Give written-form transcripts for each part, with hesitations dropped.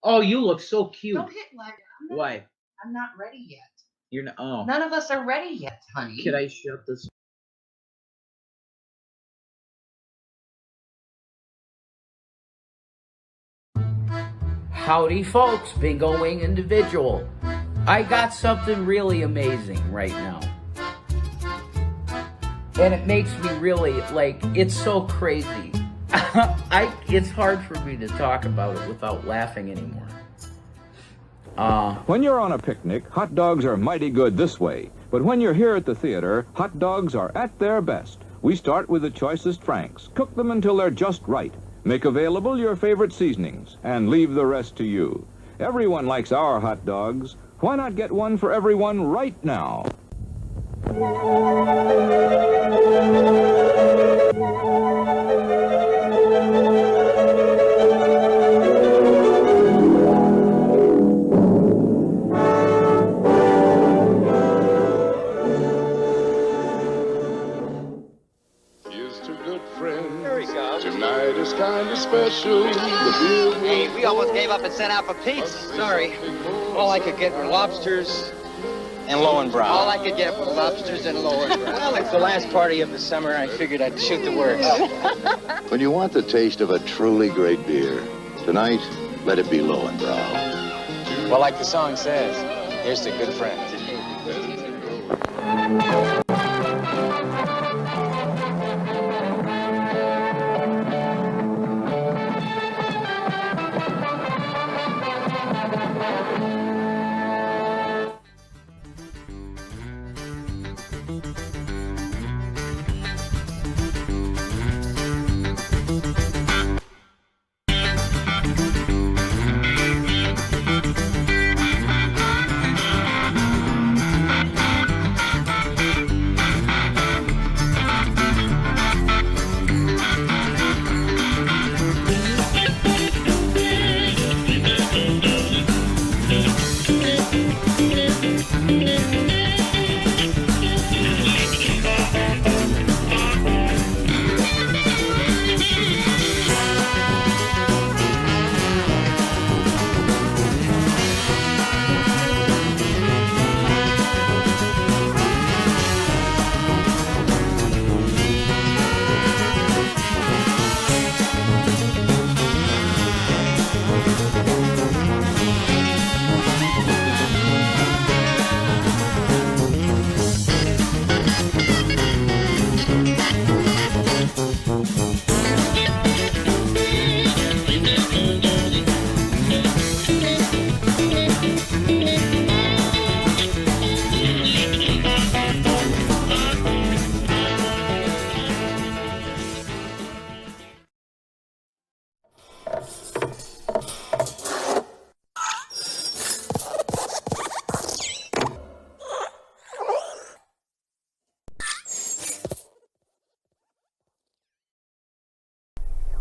Oh, you look so cute. Don't hit like Why? I'm not ready yet. You're not. Oh. None of us are ready yet, honey. Could I shut this? Howdy folks, Bingo Wing Individual. I got something really amazing right now. And it makes me really, it's so crazy. It's hard for me to talk about it without laughing anymore. When you're on a picnic, hot dogs are mighty good this way. But when you're here at the theater, hot dogs are at their best. We start with the choicest Franks. Cook them until they're just right. Make available your favorite seasonings, and leave the rest to you. Everyone likes our hot dogs. Why not get one for everyone right now? Tonight is kind of special. Hey, we almost gave up and sent out for pizza. Sorry. All I could get were lobsters and Lowenbrow. All I could get were lobsters and Lowenbrow. Well, it's the last party of the summer. I figured I'd shoot the works. When you want the taste of a truly great beer, tonight, let it be Lowenbrow. Well, like the song says, here's to good friends.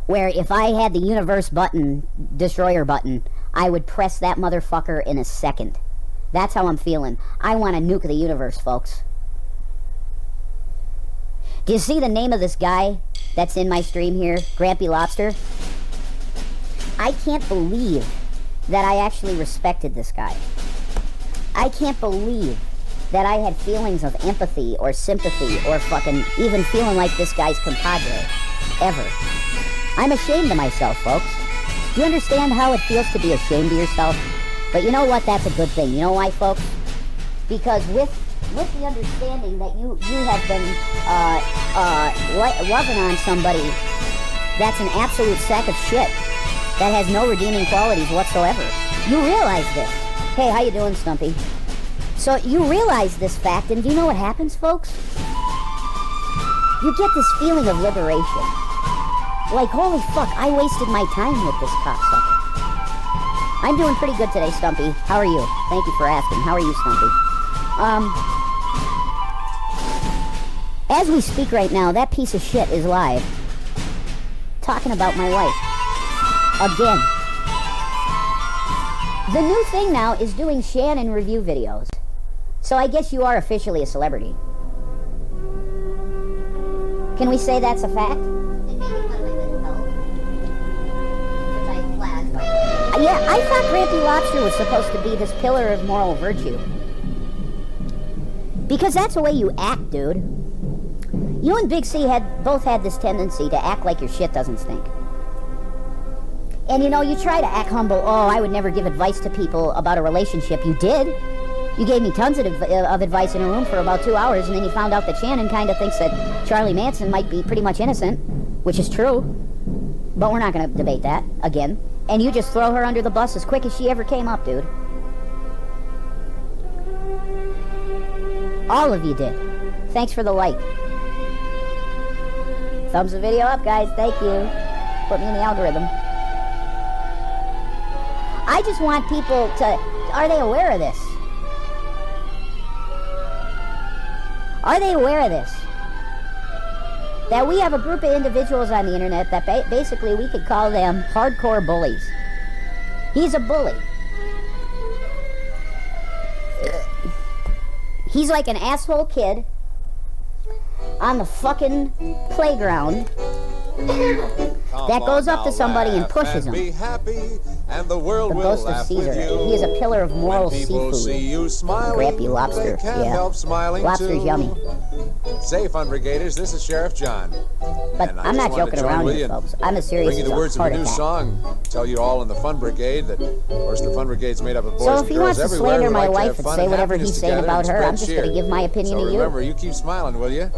Where if I had the universe button, destroyer button, I would press that motherfucker in a second. That's how I'm feeling. I want to nuke the universe, folks. Do you see the name of this guy that's in my stream here? Grampy Lobster? I can't believe that I actually respected this guy. I can't believe that I had feelings of empathy or sympathy or fucking even feeling like this guy's compadre. Ever. I'm ashamed of myself, folks. Do you understand how it feels to be ashamed of yourself? But you know what? That's a good thing. You know why, folks? Because with the understanding that you have been loving on somebody that's an absolute sack of shit that has no redeeming qualities whatsoever, you realize this. Hey, how you doing, Stumpy? So you realize this fact, and do you know what happens, folks? You get this feeling of liberation. Like, holy fuck, I wasted my time with this cocksucker. I'm doing pretty good today, Stumpy. How are you? Thank you for asking. How are you, Stumpy? As we speak right now, that piece of shit is live. Talking about my wife. Again. The new thing now is doing Shannon review videos. So I guess you are officially a celebrity. Can we say that's a fact? It may be one of my mental health, which I flagged by Yeah, I thought Grampy Lobster was supposed to be this pillar of moral virtue. Because that's the way you act, dude. You and Big C both had this tendency to act like your shit doesn't stink. And you know, you try to act humble. Oh, I would never give advice to people about a relationship. You did. You gave me tons of advice in a room for about 2 hours, and then you found out that Shannon kind of thinks that Charlie Manson might be pretty much innocent, which is true. But we're not going to debate that again. And you just throw her under the bus as quick as she ever came up, dude. All of you did. Thanks for the like. Thumbs the video up, guys. Thank you. Put me in the algorithm. I just want people to... Are they aware of this? Are they aware of this? That we have a group of individuals on the internet that basically we could call them hardcore bullies. He's a bully. He's like an asshole kid on the fucking playground that goes up to somebody and pushes him. The ghost of Caesar. He is a pillar of moral seafood. Grampy lobster. Yeah. Lobster's yummy. Say, Fun Brigaders, this is Sheriff John. But I'm not joking around here, folks. I'm as serious as a heart attack. Bring you the words of a new song. Tell you all in the Fun Brigade that, of course, the Fun Brigade's made up of boys so and girls everywhere. So if he wants to slander my wife and say whatever he's saying about her, I'm just going to give my opinion to you. Remember, you keep smiling, will you?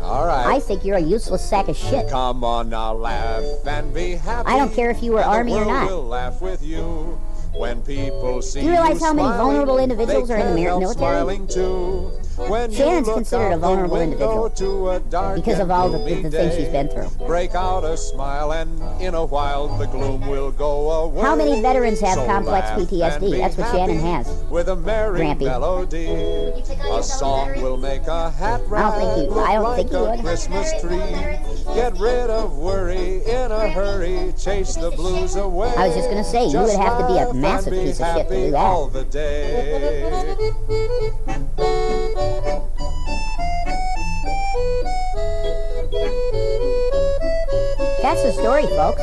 All right. I think you're a useless sack of shit. Come on now, laugh and be happy. I don't care if you were Army or not. Will laugh with you. When people see do you realize how many smiling, vulnerable individuals are in the military? Shannon's considered a vulnerable individual because of all the things she's been through. Break out a smile and in a while the gloom will go away. How many veterans have complex PTSD? That's what Shannon has. With a merry Grampy. Melody, a song will make a hat rack I don't think you would. Christmas tree. Get rid of worry in a hurry, chase the blues away. I was just gonna say, you would have to be a massive piece of shit to do that. All the day. That's the story, folks.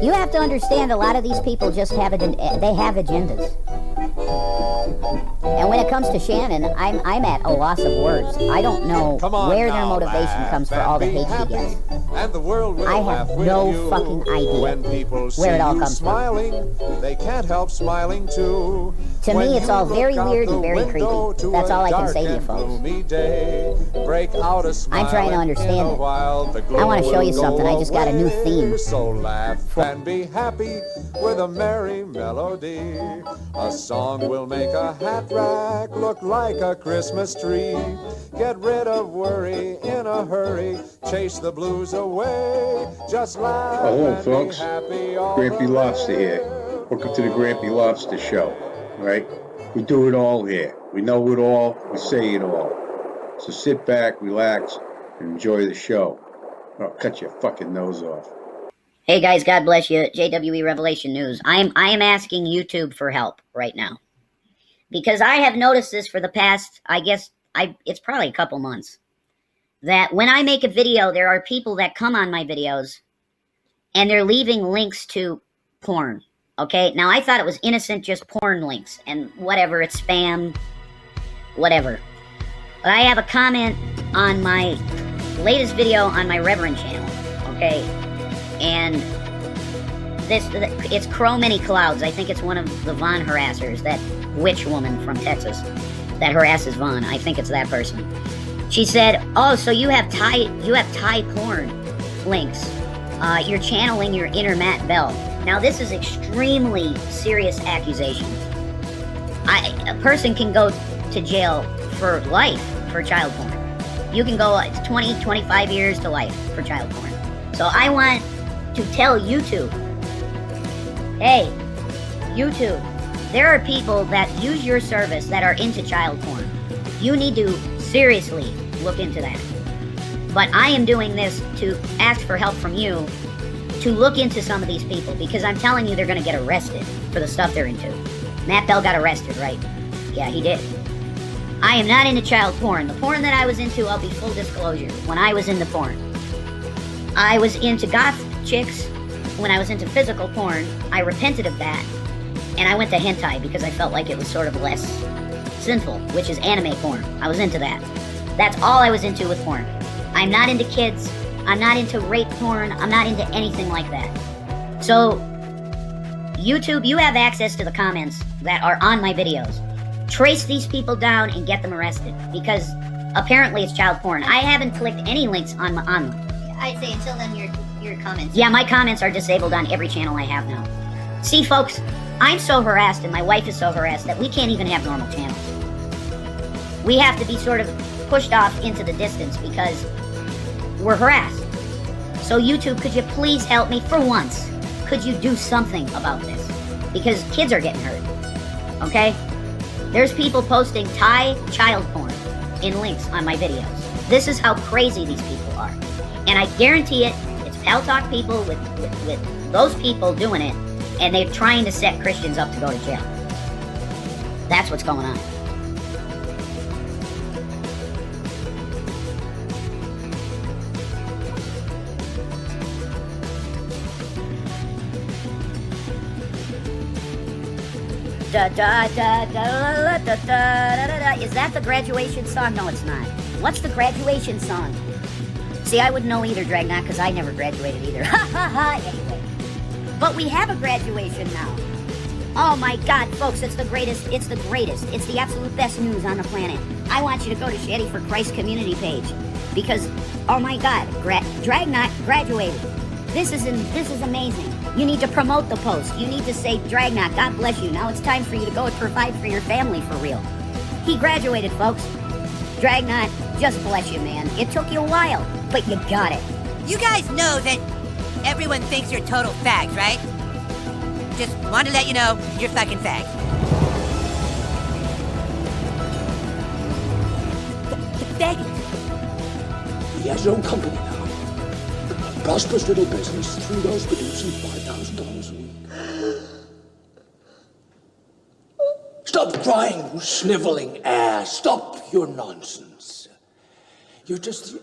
You have to understand a lot of these people just have agendas. And when it comes to Shannon, I'm at a loss of words. I don't know where their motivation comes for all the hate she gets. And the world will I have no fucking idea when people where it all comes smiling, from. They can't help smiling too. To me, it's all very weird and very creepy. That's all I can say to you folks. Day, break out a smile I'm trying to understand it. I want to show you something. I just got a new theme. So laugh and be happy with a merry melody. A song will make a hat rack look like a Christmas tree. Get rid of worry in a hurry. Chase the blues away. Just laugh. Hello, and folks. Be happy Grampy Lobster here. Welcome to the Grampy Lobster Show. All right? We do it all here. We know it all. We say it all. So sit back, relax, and enjoy the show. Or I'll cut your fucking nose off. Hey guys, God bless you. JWE Revelation News. I am asking YouTube for help right now. Because I have noticed this for the past, it's probably a couple months. That when I make a video, there are people that come on my videos and they're leaving links to porn. Okay? Now, I thought it was innocent, just porn links and whatever, it's spam, whatever. But I have a comment on my latest video on my Reverend channel. Okay? And it's Crow Many Clouds. I think it's one of the Vaughn harassers, that witch woman from Texas that harasses Vaughn. I think it's that person. She said, "Oh, so you have Thai porn links. You're channeling your inner Matt Bell." Now, this is extremely serious accusation. A person can go to jail for life for child porn. You can go 20, 25 years to life for child porn. So I want to tell YouTube, hey, YouTube, there are people that use your service that are into child porn. You need to seriously look into that. But I am doing this to ask for help from you to look into some of these people, because I'm telling you they're going to get arrested for the stuff they're into. Matt Bell got arrested, right? Yeah, he did. I am not into child porn. The porn that I was into, I'll be full disclosure, when I was into porn, I was into goth chicks when I was into physical porn, I repented of that, and I went to hentai because I felt like it was sort of less sinful, which is anime porn. I was into that. That's all I was into with porn. I'm not into kids. I'm not into rape porn. I'm not into anything like that. So, YouTube, you have access to the comments that are on my videos. Trace these people down and get them arrested, because apparently it's child porn. I haven't clicked any links on them. I'd say until then, your comments. Yeah, my comments are disabled on every channel I have now. See, folks, I'm so harassed and my wife is so harassed that we can't even have normal channels. We have to be sort of pushed off into the distance because we're harassed. So YouTube, could you please help me for once? Could you do something about this? Because kids are getting hurt, okay? There's people posting Thai child porn in links on my videos. This is how crazy these people are. And I guarantee it, it's Pal Talk people with those people doing it, and they're trying to set Christians up to go to jail. That's what's going on. Da, da, da, da, da, da, da, da, da. Is that the graduation song? No, it's not. What's the graduation song? See, I wouldn't know either, Dragknot, because I never graduated either. Ha ha ha! Anyway. But we have a graduation now. Oh my God, folks, it's the greatest. It's the greatest. It's the absolute best news on the planet. I want you to go to Shanny for Christ community page. Because, oh my God, Dragknot graduated. This is amazing. You need to promote the post. You need to say, Dragknot, God bless you. Now it's time for you to go and provide for your family for real. He graduated, folks. Dragknot, just bless you, man. It took you a while, but you got it. You guys know that everyone thinks you're total fags, right? Just wanted to let you know you're fucking fags. Faggot. He has his own company now. A prosperous little business, 3 girls producing $5,000 a week. Stop crying, you sniveling ass. Stop your nonsense. You're just the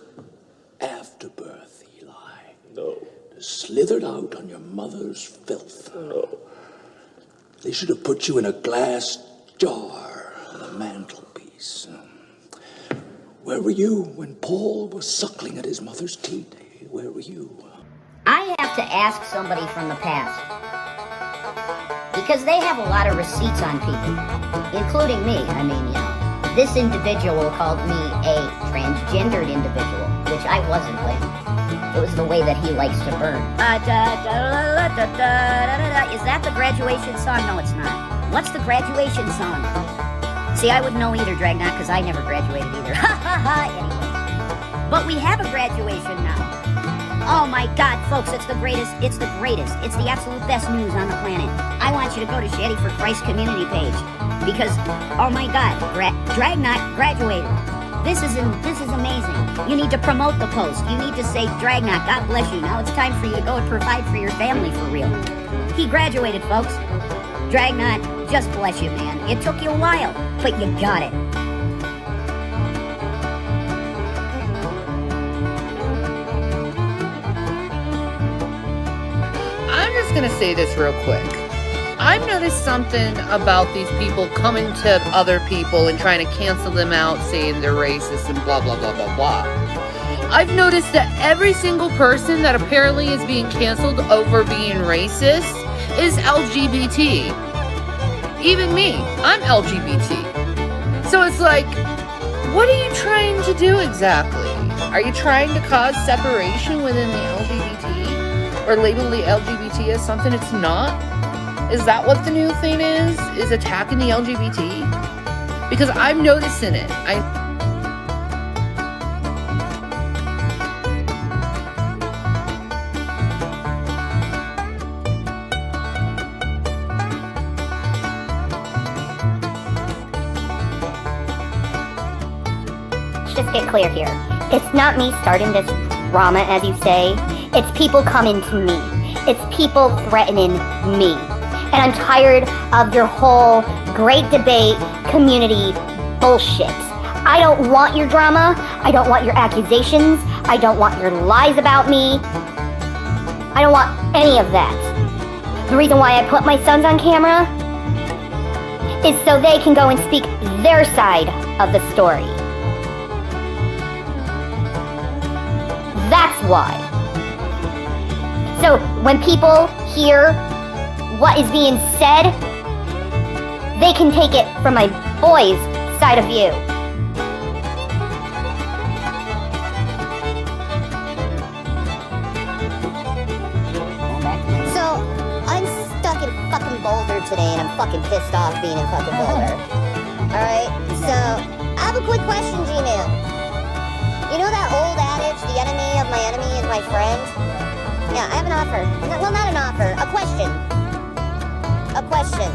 afterbirth, Eli. No. Slithered out on your mother's filth. No. They should have put you in a glass jar on a mantelpiece. Where were you when Paul was suckling at his mother's teat? Where were you? I have to ask somebody from the past. Because they have a lot of receipts on people, including me. I mean, you know, this individual called me a transgendered individual, which I wasn't, but it was the way that he likes to burn. Is that the graduation song? No, it's not. What's the graduation song? See, I wouldn't know either, Dragknot, because I never graduated either. Ha ha ha! Anyway. But we have a graduation now. Oh my God, folks, it's the greatest. It's the greatest. It's the absolute best news on the planet. I want you to go to Shanny for Christ community page. Because, oh my God, Dragknot graduated. This is amazing. You need to promote the post. You need to say, Dragknot, God bless you. Now it's time for you to go and provide for your family for real. He graduated, folks. Dragknot, just bless you, man. It took you a while, but you got it. I'm just gonna say this real quick. I've noticed something about these people coming to other people and trying to cancel them out, saying they're racist and blah, blah, blah, blah, blah. I've noticed that every single person that apparently is being canceled over being racist is LGBT. Even me, I'm LGBT. So it's like, what are you trying to do exactly? Are you trying to cause separation within the LGBT? Or label the LGBT as something it's not? Is that what the new thing is? Is attacking the LGBT? Because I'm noticing it. Let's just get clear here. It's not me starting this drama, as you say. It's people coming to me. It's people threatening me. And I'm tired of your whole great debate community bullshit. I don't want your drama. I don't want your accusations. I don't want your lies about me. I don't want any of that. The reason why I put my sons on camera is so they can go and speak their side of the story. That's why. So when people hear what is being said, they can take it from my boy's side of view. So, I'm stuck in fucking Boulder today and I'm fucking pissed off being in fucking Boulder. Alright, so, I have a quick question, G-Man. You know that old adage, the enemy of my enemy is my friend? Yeah, I have an offer. Well, not an offer, a question. A question.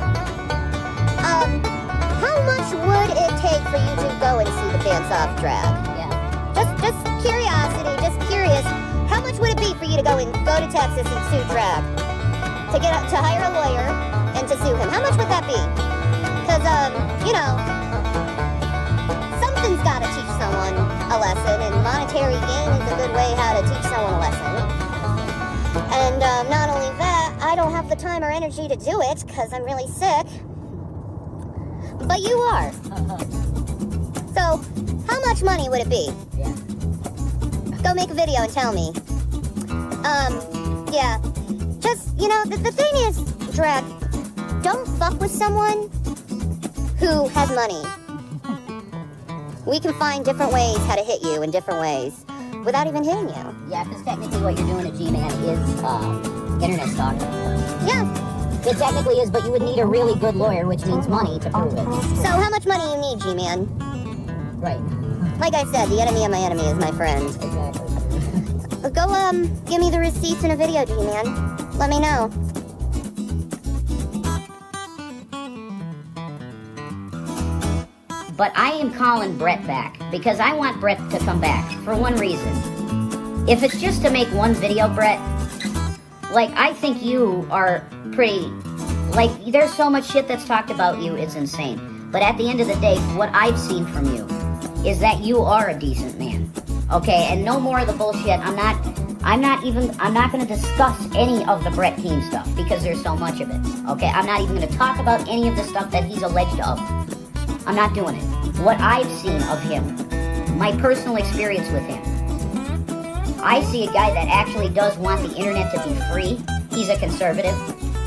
How much would it take for you to go and see the Pants Off drag? Yeah. Just curiosity, just curious. How much would it be for you to go to Texas and sue drag? To hire a lawyer and to sue him. How much would that be? Because, you know, something's got to teach someone a lesson, and monetary gain is a good way how to teach someone a lesson. And not only that, I don't have the time or energy to do it because I'm really sick. But you are. So, how much money would it be? Yeah. Go make a video and tell me. Yeah. Just, you know, the thing is, drag, don't fuck with someone who has money. We can find different ways how to hit you in different ways without even hitting you. Yeah, because technically what you're doing at G-Man is internet stalking. Yeah. It technically is, but you would need a really good lawyer, which means money to prove it. So how much money you need, G-Man? Right. Like I said, the enemy of my enemy is my friend. Exactly. Go, give me the receipts in a video, G-Man. Let me know. But I am calling Brett back, because I want Brett to come back, for one reason. If it's just to make one video, Brett, like, I think you are pretty, like, there's so much shit that's talked about you, it's insane. But at the end of the day, what I've seen from you is that you are a decent man. Okay, and no more of the bullshit. I'm not going to discuss any of the Brett Keane stuff because there's so much of it. Okay, I'm not even going to talk about any of the stuff that he's alleged of. I'm not doing it. What I've seen of him, my personal experience with him, I see a guy that actually does want the internet to be free. He's a conservative.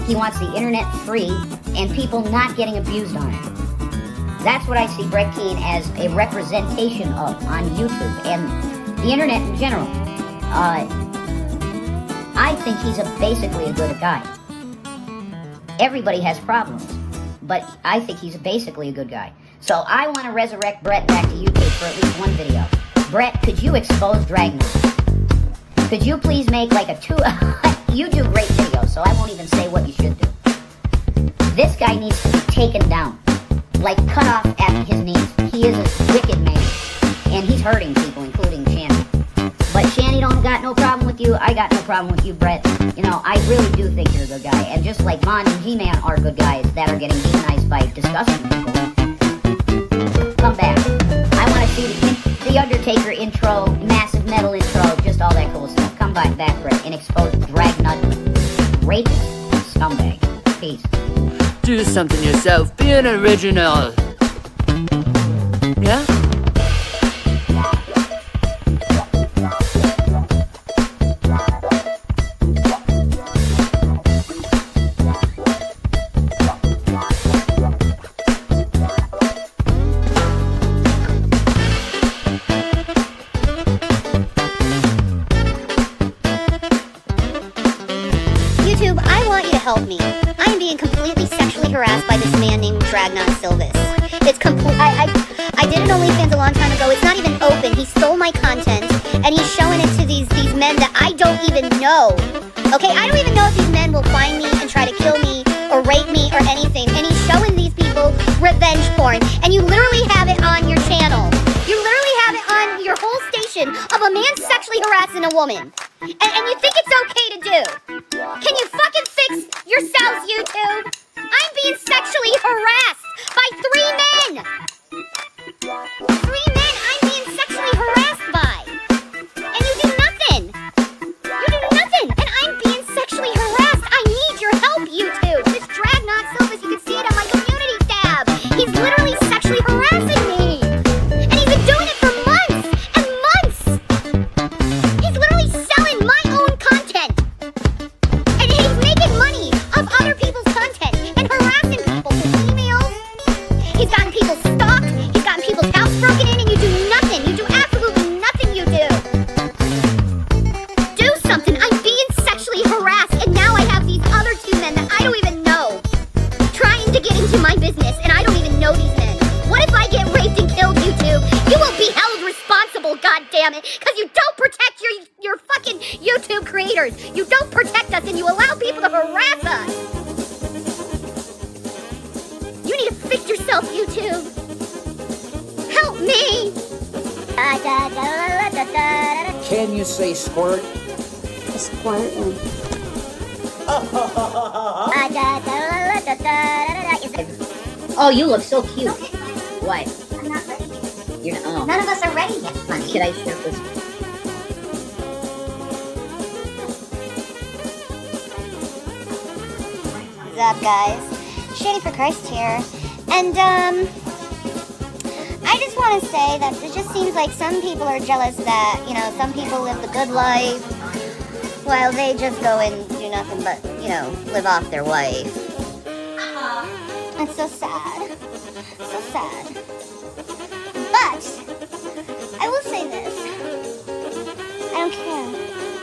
He wants the internet free and people not getting abused on it. That's what I see Brett Keane as a representation of on YouTube and the internet in general. I think he's basically a good guy. Everybody has problems, but I think he's basically a good guy. So I want to resurrect Brett back to YouTube for at least one video. Brett, could you expose Dragnet? Could you please make like you do great videos, so I won't even say what you should do. This guy needs to be taken down. Like cut off at his knees. He is a wicked man. And he's hurting people, including Shanny. But Shanny don't got no problem with you. I got no problem with you, Brett. You know, I really do think you're a good guy. And just like Mon and G-Man are good guys that are getting demonized by disgusting people. Come back. I want to see the Undertaker intro, massive metal intro, just all that cool stuff. Come back, Brett, and expose Dragnut, rapist, scumbag. Peace. Do something yourself. Be an original. Yeah? YouTube, I want you to help me. I am being completely sexually harassed by this man named Dragnot Silvis. It's I did an OnlyFans a long time ago. It's not even open. He stole my content and he's showing it to these men that I don't even know. Okay, I don't even know if these men will find me and try to kill me or rape me or anything. And he's showing these people revenge porn. And you literally have it on your channel. You literally have it on your whole station of a man sexually harassing a woman. And you think it's okay to do. Can you fucking fix yourselves, YouTube? I'm being sexually harassed by 3 men. 3 men I'm being sexually harassed by. And you do nothing. You do nothing. And I'm being goddammit, because you don't protect your fucking YouTube creators. You don't protect us and you allow people to harass us. You need to fix yourself, YouTube. Help me. Can you say squirt? Squirting. Oh, you look so cute. What? I'm not ready yet. You're not. Oh. None of us are ready yet, honey. Should I share this? What's up, guys? Shady for Christ here. And, I just want to say that it just seems like some people are jealous that, you know, some people live the good life while they just go and do nothing but, you know, live off their wife. It's so sad. So sad. But, I will say this. I don't care.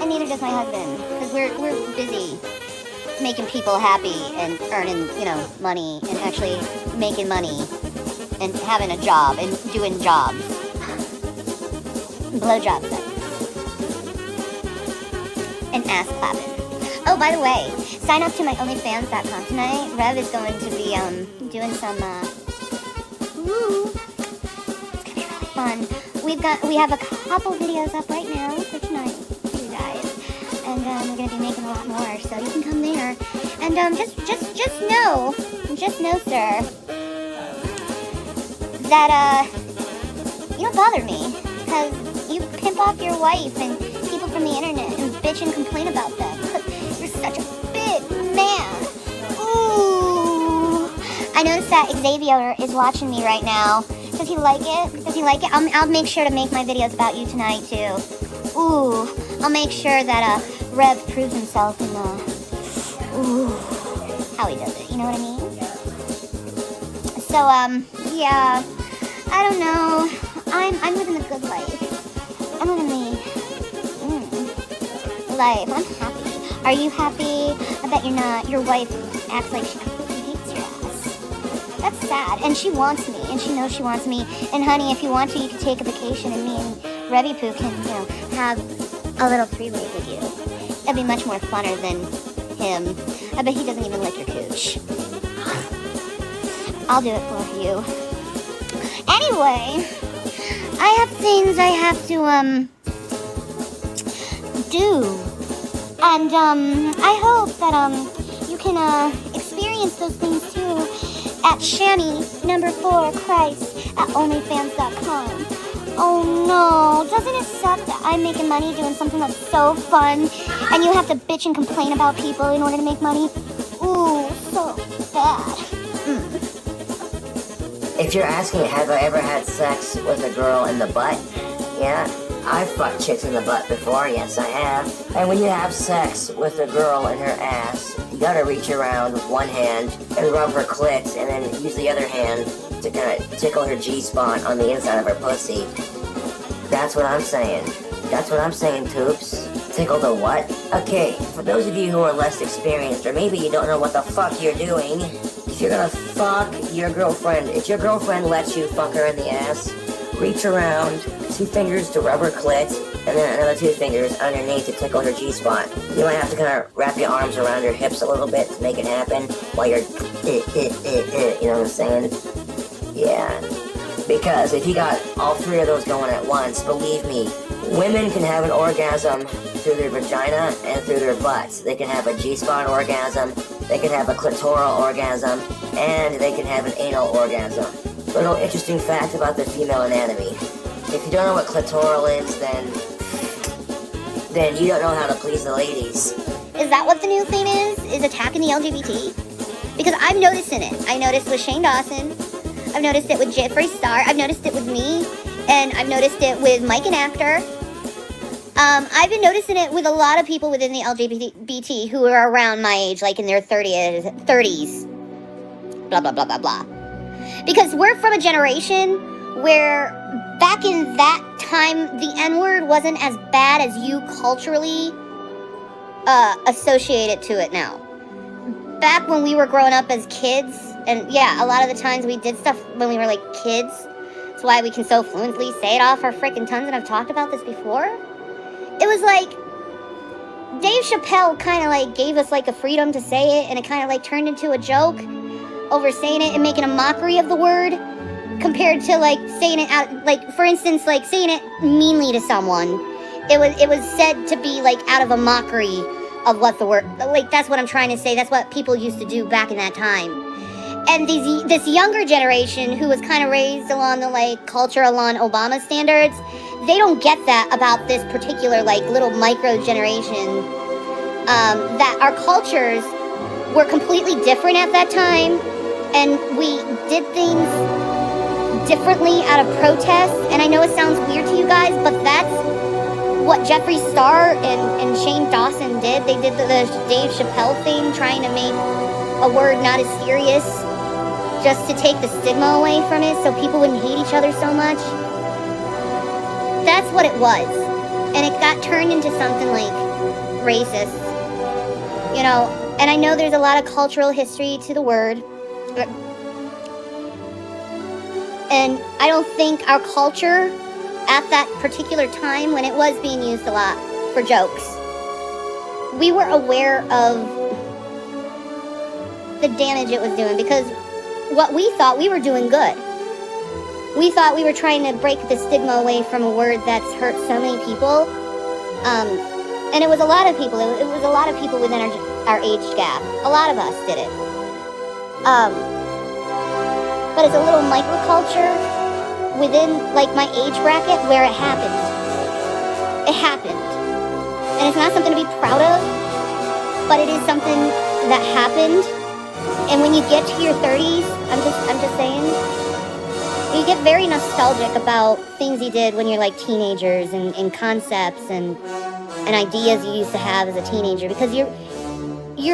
And neither does my husband. Because we're busy making people happy and earning, you know, money and actually making money and having a job and doing jobs. Blowjob sex. And ass clapping. Oh, by the way, sign up to my OnlyFans.com tonight. Rev is going to be doing some ooh, it's gonna be really fun. We have a couple videos up right now for tonight for you guys, and we're gonna be making a lot more. So you can come there, and just know, sir, that you don't bother me, because you pimp off your wife and people from the internet and bitch and complain about them. You're such a big man. Ooh. I noticed that Xavier is watching me right now. Does he like it? Does he like it? I'll make sure to make my videos about you tonight too. Ooh. I'll make sure that Rev proves himself in ooh, how he does it. You know what I mean? So yeah. I don't know. I'm living the good life. I'm living the life. I'm happy. Are you happy? I bet you're not. Your wife acts like she completely hates your ass. That's sad. And she wants me. And she knows she wants me. And honey, if you want to, you can take a vacation and me and Revy Poo can, you know, have a little three-way with you. It'll be much more funner than him. I bet he doesn't even lick your cooch. I'll do it for you. Anyway, I have things I have to, do. And, I hope that, you can, experience those things too at Shanny4Christ at OnlyFans.com. Oh no, doesn't it suck that I'm making money doing something that's so fun and you have to bitch and complain about people in order to make money? Ooh, so bad. If you're asking, have I ever had sex with a girl in the butt? Yeah, I've fucked chicks in the butt before, yes I have. And when you have sex with a girl in her ass, you gotta reach around with one hand and rub her clit, and then use the other hand to kind of tickle her G-spot on the inside of her pussy. That's what I'm saying. That's what I'm saying, Toops. Tickle the what? Okay, for those of you who are less experienced, or maybe you don't know what the fuck you're doing, if you're gonna fuck your girlfriend, if your girlfriend lets you fuck her in the ass, reach around, 2 fingers to rub her clit, and then another 2 fingers underneath to tickle her G-spot. You might have to kind of wrap your arms around her hips a little bit to make it happen while you're you know what I'm saying? Yeah. Because if you got all 3 of those going at once, believe me, women can have an orgasm through their vagina and through their butts. They can have a G-spot orgasm, they can have a clitoral orgasm, and they can have an anal orgasm. Little interesting fact about the female anatomy. If you don't know what clitoral is, then you don't know how to please the ladies. Is that what the new thing is? Is attacking the LGBT? Because I'm noticing it. I noticed with Shane Dawson. I've noticed it with Jeffree Star. I've noticed it with me. And I've noticed it with Mike and Actor. I've been noticing it with a lot of people within the LGBT who are around my age, like in their 30s. Blah, blah, blah, blah, blah. Because we're from a generation where back in that time, the N-word wasn't as bad as you culturally associate it to it now. Back when we were growing up as kids, and yeah, a lot of the times we did stuff when we were like kids, That's why we can so fluently say it off our frickin' tongues, and I've talked about this before. It was like, Dave Chappelle kind of like gave us like a freedom to say it, and it kind of like turned into a joke over saying it and making a mockery of the word, compared to like saying it out, like for instance, like saying it meanly to someone. It was said to be like out of a mockery of what the word, like that's what I'm trying to say. That's what people used to do back in that time. And this younger generation who was kind of raised along the like culture along Obama standards, they don't get that about this particular like little micro generation. That our cultures were completely different at that time, and we did things differently out of protest. And I know it sounds weird to you guys, but that's what Jeffree Star and Shane Dawson did. They did the Dave Chappelle thing, trying to make a word not as serious, just to take the stigma away from it so people wouldn't hate each other so much. That's what it was. And it got turned into something like racist. You know, and I know there's a lot of cultural history to the word. And I don't think our culture at that particular time, when it was being used a lot for jokes, we were aware of the damage it was doing, because what we thought, we were doing good. We thought we were trying to break the stigma away from a word that's hurt so many people. And it was a lot of people. It was a lot of people within our age gap. A lot of us did it. But it's a little microculture within like my age bracket where it happened. It happened. And it's not something to be proud of, but it is something that happened. And when you get to your 30s, I'm just saying, you get very nostalgic about things you did when you're like teenagers, and concepts and ideas you used to have as a teenager, because you're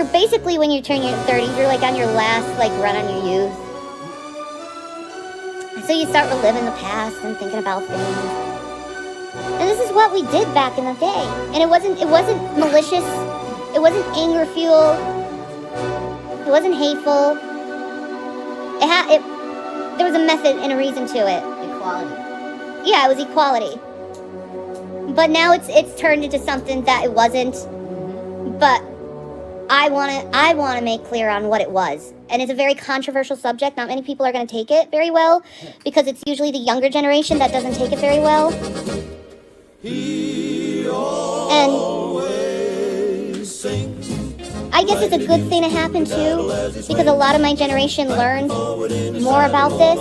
basically, when you turn your 30s, you're like on your last like run on your youth. So you start reliving the past and thinking about things. And this is what we did back in the day. And it wasn't malicious. It wasn't anger fueled. It wasn't hateful. There was a method and a reason to it. Equality. Yeah, it was equality. But now it's turned into something that it wasn't. But I want to make clear on what it was. And it's a very controversial subject. Not many people are going to take it very well, because it's usually the younger generation that doesn't take it very well. And I guess it's a good thing to happen too, because a lot of my generation learned more about this,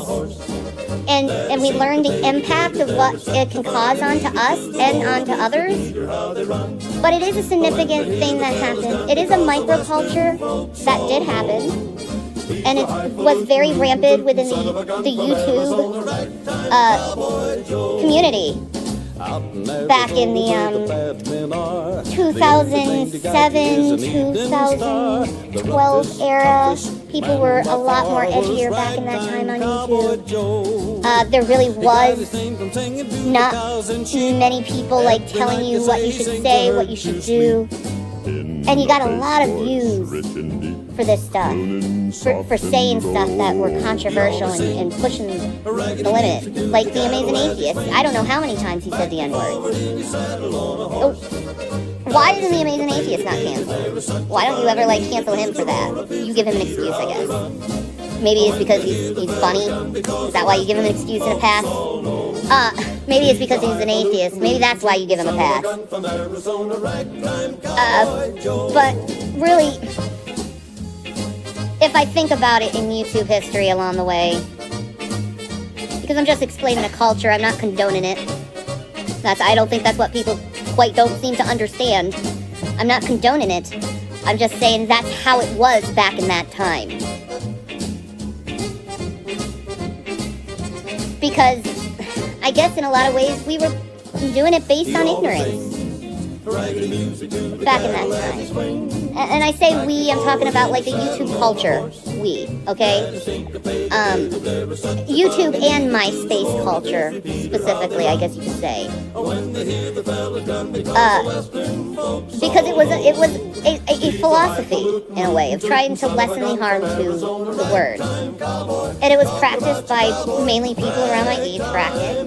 and we learned the impact of what it can cause onto us and onto others. But it is a significant thing that happened. It is a microculture that did happen, and it was very rampant within the YouTube community. Back in the 2007, 2012 era, people were a lot more edgier back in that time on YouTube. There really was not many people like telling you what you should say, what you should do. And you got a lot of views for this stuff, for saying stuff that were controversial and pushing the limit. Like The Amazing Atheist. I don't know how many times he said the N-word. Oh. Why isn't The Amazing Atheist not canceled? Why don't you ever like cancel him for that? You give him an excuse, I guess. Maybe it's because he's funny. Is that why you give him an excuse and a pass? Maybe it's because he's an atheist. Maybe that's why you give him a pass. But really, if I think about it in YouTube history along the way, because I'm just explaining a culture, I'm not condoning it. I don't think that's what people quite don't seem to understand. I'm not condoning it. I'm just saying that's how it was back in that time. Because I guess in a lot of ways we were doing it based on ignorance. Back in that time. And I say we, I'm talking about like the YouTube culture. We, okay? YouTube and MySpace culture, specifically, I guess you could say. Because it was a philosophy, in a way, of trying to lessen the harm to the word. And it was practiced by mainly people around my age bracket.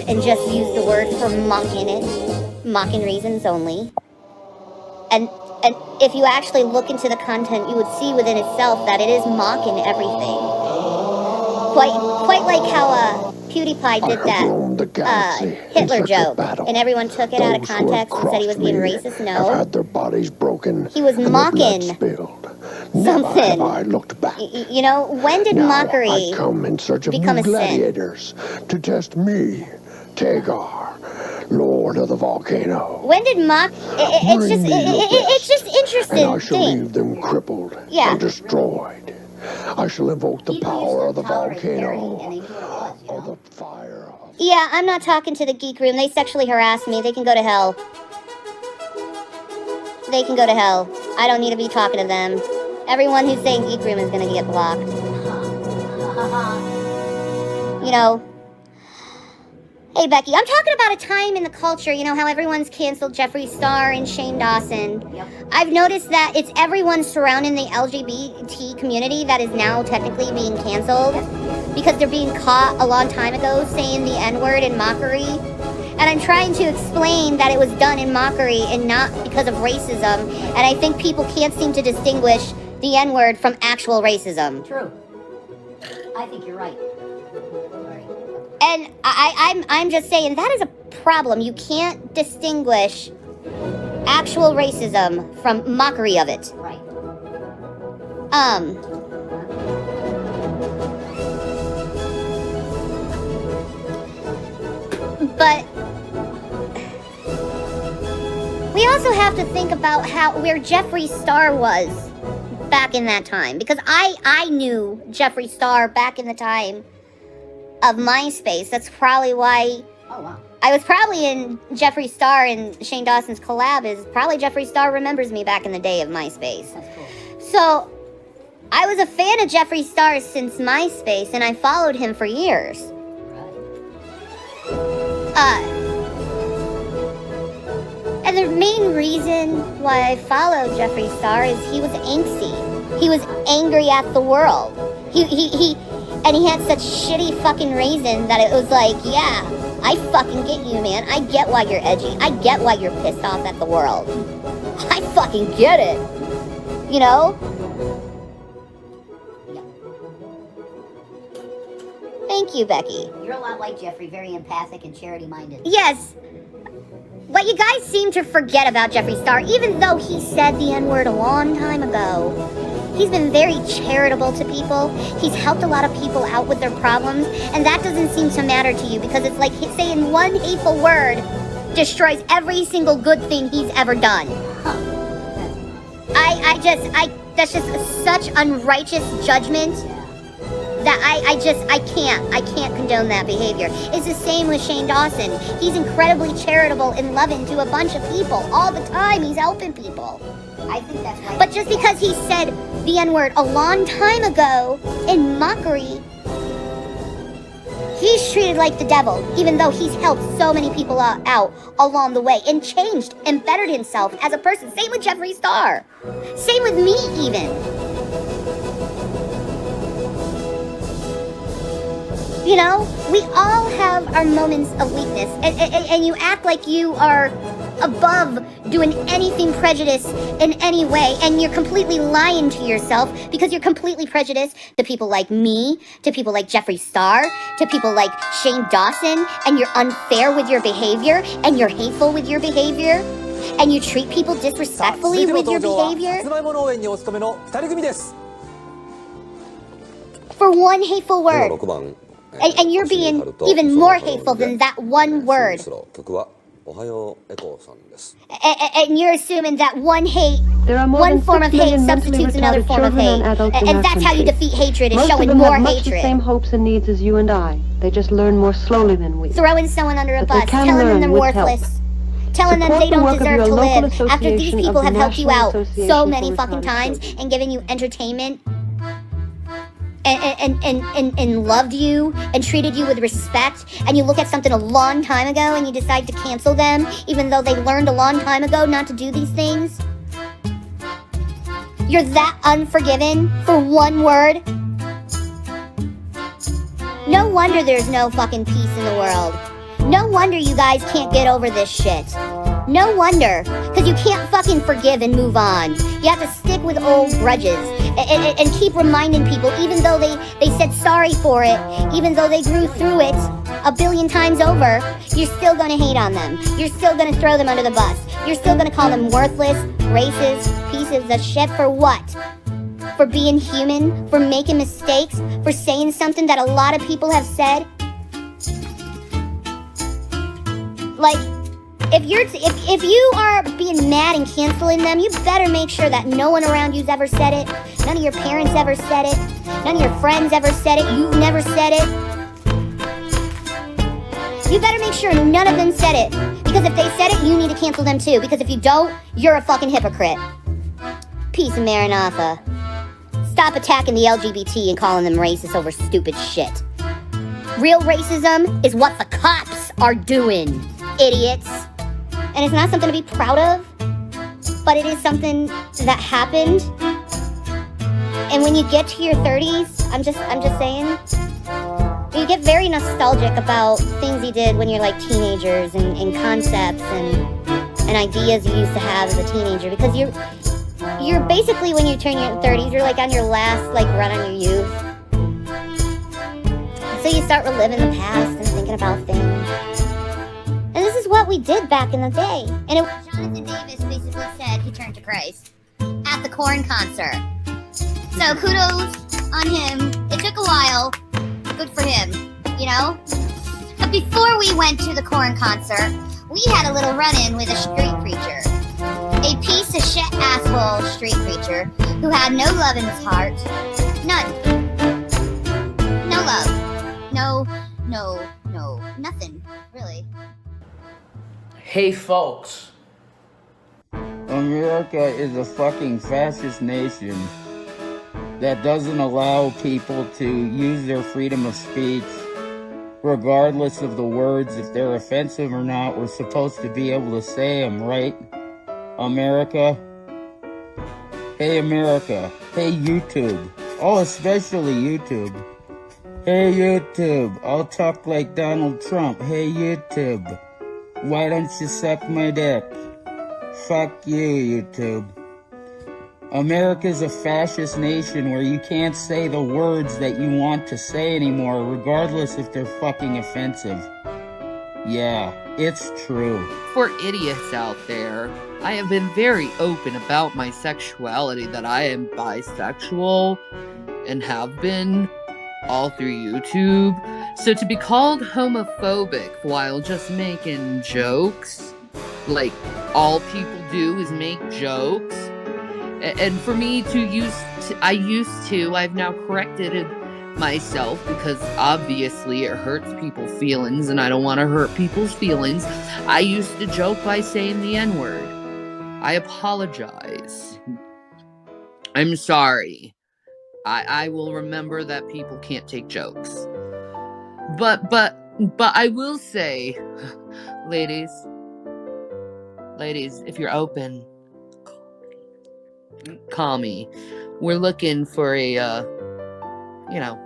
And just use the word for mocking reasons only. And if you actually look into the content, you would see within itself that it is mocking everything. Quite like how PewDiePie did that Hitler joke, and everyone took it out of context and said he was being racist. No, had their bodies broken. He was mocking something. I looked back. You know, when did mockery I come in search of become new a sin? gladiators to test me, Tagar, Lord of the Volcano. When did it's just interesting. And I shall leave them crippled and destroyed. I shall invoke the power of the volcano, or the fire. Yeah, I'm not talking to the geek room. They sexually harassed me. They can go to hell. They can go to hell. I don't need to be talking to them. Everyone who's saying geek room is gonna get blocked. You know. Hey, Becky, I'm talking about a time in the culture, you know, how everyone's canceled Jeffree Star and Shane Dawson. Yep. I've noticed that it's everyone surrounding the LGBT community that is now technically being canceled because they're being caught a long time ago saying the N-word in mockery. And I'm trying to explain that it was done in mockery and not because of racism. And I think people can't seem to distinguish the N-word from actual racism. True. I think you're right. And I'm just saying that is a problem. You can't distinguish actual racism from mockery of it. Right. But we also have to think about where Jeffree Star was back in that time, because I knew Jeffree Star back in the time of MySpace. That's probably why. Oh, wow. I was probably in Jeffree Star and Shane Dawson's collab. Is probably Jeffree Star remembers me back in the day of MySpace. That's cool. So I was a fan of Jeffree Star since MySpace, and I followed him for years. And the main reason why I followed Jeffree Star is he was angsty. He was angry at the world. And he had such shitty fucking reason that it was like, yeah, I fucking get you, man. I get why you're edgy. I get why you're pissed off at the world. I fucking get it. You know? Yeah. Thank you, Becky. You're a lot like Jeffree, very empathic and charity-minded. Yes. What you guys seem to forget about Jeffree Star, even though he said the N-word a long time ago, he's been very charitable to people. He's helped a lot of people out with their problems, and that doesn't seem to matter to you because it's like saying one hateful word destroys every single good thing he's ever done. That's just such unrighteous judgment that I can't condone that behavior. It's the same with Shane Dawson. He's incredibly charitable and loving to a bunch of people all the time. He's helping people. I think that's right. But just because he said the N-word a long time ago in mockery, he's treated like the devil, even though he's helped so many people out along the way and changed and bettered himself as a person. Same with Jeffree Star. Same with me, even. You know, we all have our moments of weakness, and you act like you are above doing anything prejudiced in any way, and you're completely lying to yourself because you're completely prejudiced to people like me, to people like Jeffree Star, to people like Shane Dawson, and you're unfair with your behavior, and you're hateful with your behavior, and you treat people disrespectfully with your behavior. For one hateful word. And you're being even more hateful than that one word. And you're assuming that one form of hate substitutes another form of hate. And that's how you defeat hatred, is showing more hatred. The same hopes and needs as you and I. They just learn more slowly than we. Throwing someone under a bus, telling them they're worthless. telling them they don't deserve to live after these Association people of the have helped you National out so Association many for fucking Retarded times Children. and given you entertainment and loved you and treated you with respect, and you look at something a long time ago and you decide to cancel them even though they learned a long time ago not to do these things? You're that unforgiving for one word? No wonder there's no fucking peace in the world. No wonder you guys can't get over this shit. No wonder, because you can't fucking forgive and move on. You have to stick with old grudges and keep reminding people, even though they said sorry for it, even though they grew through it a billion times over, you're still gonna hate on them. You're still gonna throw them under the bus. You're still gonna call them worthless, racist, pieces of shit. For what? For being human? For making mistakes? For saying something that a lot of people have said? Like, if you are being mad and canceling them, you better make sure that no one around you's ever said it. None of your parents ever said it. None of your friends ever said it. You've never said it. You better make sure none of them said it. Because if they said it, you need to cancel them too. Because if you don't, you're a fucking hypocrite. Peace and Maranatha. Stop attacking the LGBT and calling them racist over stupid shit. Real racism is what the cops are doing, idiots. And it's not something to be proud of, but it is something that happened. And when you get to your 30s, I'm just saying, you get very nostalgic about things you did when you're like teenagers and concepts and ideas you used to have as a teenager, because you're basically, when you turn your 30s, you're like on your last like run on your youth. So you start reliving the past and thinking about things. And this is what we did back in the day. And it was Jonathan Davis basically said he turned to Christ at the Korn concert. So kudos on him. It took a while. Good for him, you know? But before we went to the Korn concert, we had a little run-in with a street preacher. A piece of shit asshole street preacher who had no love in his heart. None. No love. No, nothing, really. Hey folks, America is a fucking fascist nation that doesn't allow people to use their freedom of speech regardless of the words. If they're offensive or not, we're supposed to be able to say them, right? America? Hey America. Hey YouTube. Oh, especially YouTube. Hey YouTube, I'll talk like Donald Trump. Hey YouTube, why don't you suck my dick? Fuck you, YouTube. America's a fascist nation where you can't say the words that you want to say anymore, regardless if they're fucking offensive. Yeah, it's true. For idiots out there, I have been very open about my sexuality, that I am bisexual and have been all through YouTube. So to be called homophobic while just making jokes, like all people do is make jokes, and for me I've now corrected myself, because obviously it hurts people's feelings and I don't want to hurt people's feelings. I used to joke by saying the N-word. I apologize. I'm sorry. I will remember that people can't take jokes. But I will say, ladies, if you're open, call me. We're looking for a, you know.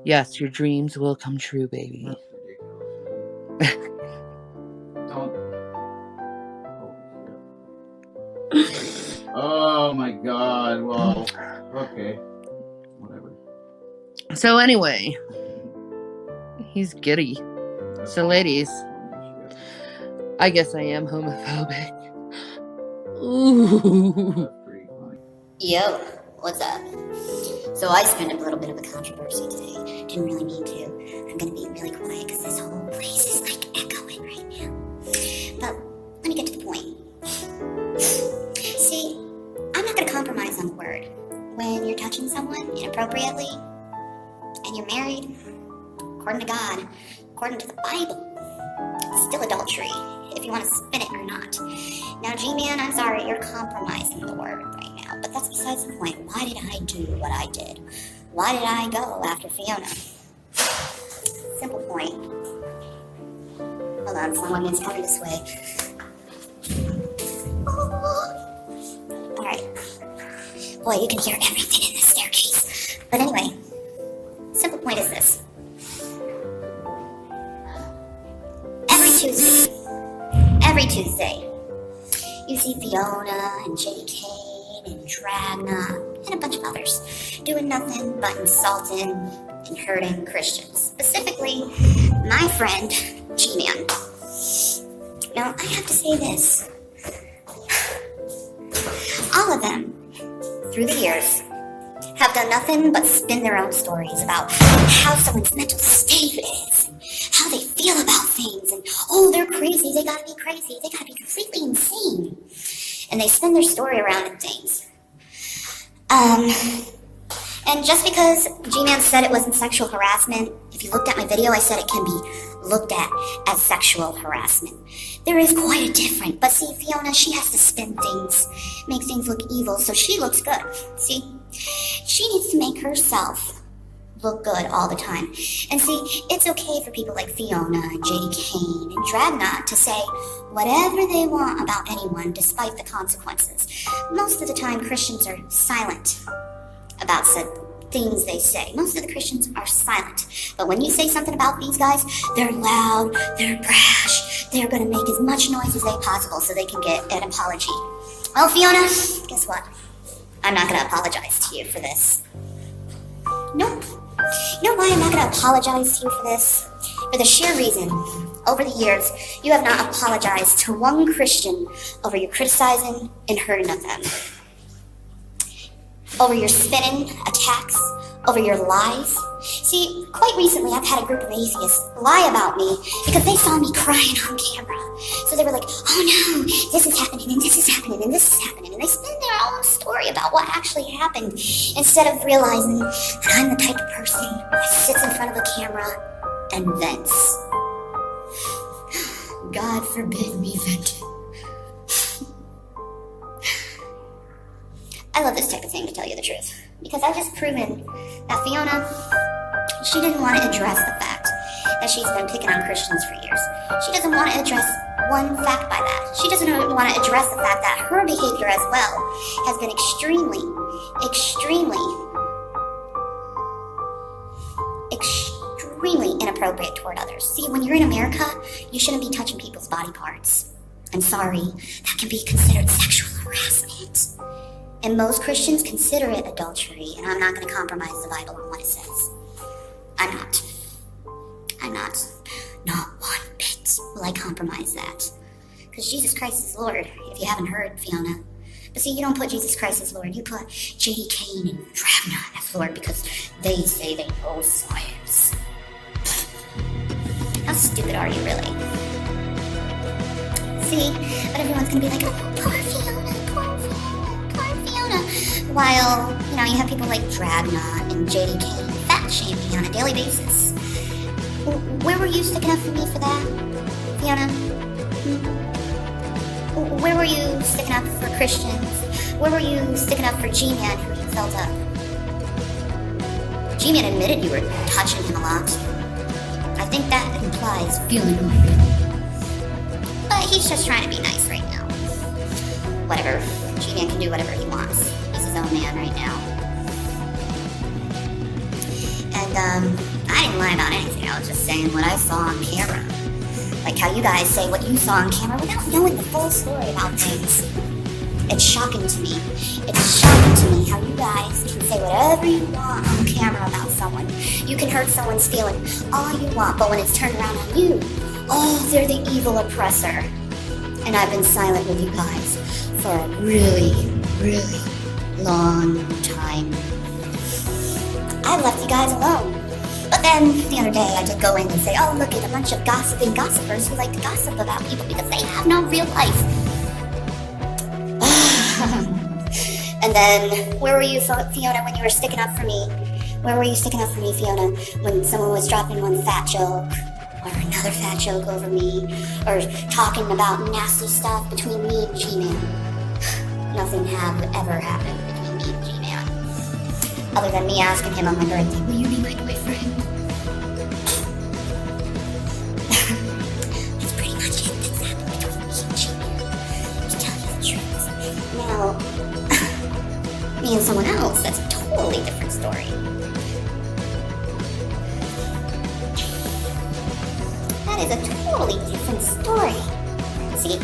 Yes, your dreams will come true, baby. Oh my god, well, okay. Whatever. So anyway, he's giddy. So ladies, I guess I am homophobic. Ooh. Yo, what's up? So I spent a little bit of a controversy today. Didn't really mean to. I'm gonna be really quiet because this whole place is like echoing right now. But let me get to the point. See, I'm not gonna compromise on the word. When you're touching someone inappropriately, and you're married, according to God, according to the Bible, it's still adultery, if you want to spin it or not. Now, G-Man, I'm sorry, you're compromising the word right now, but that's besides the point. Why did I do what I did? Why did I go after Fiona? Simple point. Hold on, someone is coming this way. Alright. Boy, you can hear everything in this staircase. But anyway, simple point is this. Every Tuesday, you see Fiona and JK and Dragna and a bunch of others doing nothing but insulting and hurting Christians. Specifically, my friend, G-Man. Now, I have to say this. All of them, through the years, have done nothing but spin their own stories about how someone's mental state is, and how they feel about things, and oh, they're crazy, they gotta be crazy, they gotta be completely insane. And they spin their story around in things. And just because G-Man said it wasn't sexual harassment, if you looked at my video, I said it can be looked at as sexual harassment. There is quite a difference. But see, Fiona, she has to spin things, make things look evil, so she looks good. See? She needs to make herself look good all the time. And see, it's okay for people like Fiona, J.D. Kane, and Dragna to say whatever they want about anyone despite the consequences. Most of the time, Christians are silent about said things they say. Most of the Christians are silent. But when you say something about these guys, they're loud, they're brash, they're going to make as much noise as they possible so they can get an apology. Well, Fiona, guess what? I'm not going to apologize to you for this. Nope. You know why I'm not going to apologize to you for this? For the sheer reason, over the years, you have not apologized to one Christian over your criticizing and hurting of them. Over your spinning attacks, over your lies. See, quite recently I've had a group of atheists lie about me because they saw me crying on camera. So they were like, oh no, this is happening, and this is happening, and this is happening. And they spin their own story about what actually happened instead of realizing that I'm the type of person that sits in front of a camera and vents. God forbid me venting. I love this type of thing, to tell you the truth, because I've just proven that Fiona, she didn't want to address the fact that she's been picking on Christians for years. She doesn't want to address one fact by that. She doesn't want to address the fact that her behavior as well has been extremely inappropriate toward others. See, when you're in America, you shouldn't be touching people's body parts. I'm sorry, that can be considered sexual harassment. And most Christians consider it adultery, and I'm not going to compromise the Bible on what it says. I'm not. Not one bit will I compromise that. Because Jesus Christ is Lord, if you haven't heard, Fiona. But see, you don't put Jesus Christ as Lord. You put J.D. Kane and Dragna as Lord because they say they know science. How stupid are you, really? See, but everyone's going to be like, oh, poor Fiona. While, you have people like Dragna and J.D. Kane fat shame me on a daily basis. Where were you sticking up for me for that, Fiona? Where were you sticking up for Christians? Where were you sticking up for G-Man who you felt up? G-Man admitted you were touching him a lot. I think that implies feeling over. But he's just trying to be nice right now. Whatever. G-Man can do whatever he wants. He's his own man right now. And, I didn't lie about anything. I was just saying what I saw on camera. Like how you guys say what you saw on camera without knowing the full story about things. It's shocking to me. It's shocking to me how you guys can say whatever you want on camera about someone. You can hurt someone's feelings all you want, but when it's turned around on you, oh, they're the evil oppressor. And I've been silent with you guys for a really, really long time. I left you guys alone. But then, the other day, I did go in and say, oh, look at a bunch of gossiping gossipers who like to gossip about people because they have no real life. And then, where were you, Fiona, when you were sticking up for me? Where were you sticking up for me, Fiona, when someone was dropping one fat joke, or another fat joke over me, or talking about nasty stuff between me and G-Man? Nothing ever happened between me and G-Man. Other than me asking him on my birthday, will you be my boyfriend? That's pretty much it that's happened between me and G-Man. To tell you the truth. Now, me and someone else, that's a totally different story. That is a totally different story. See,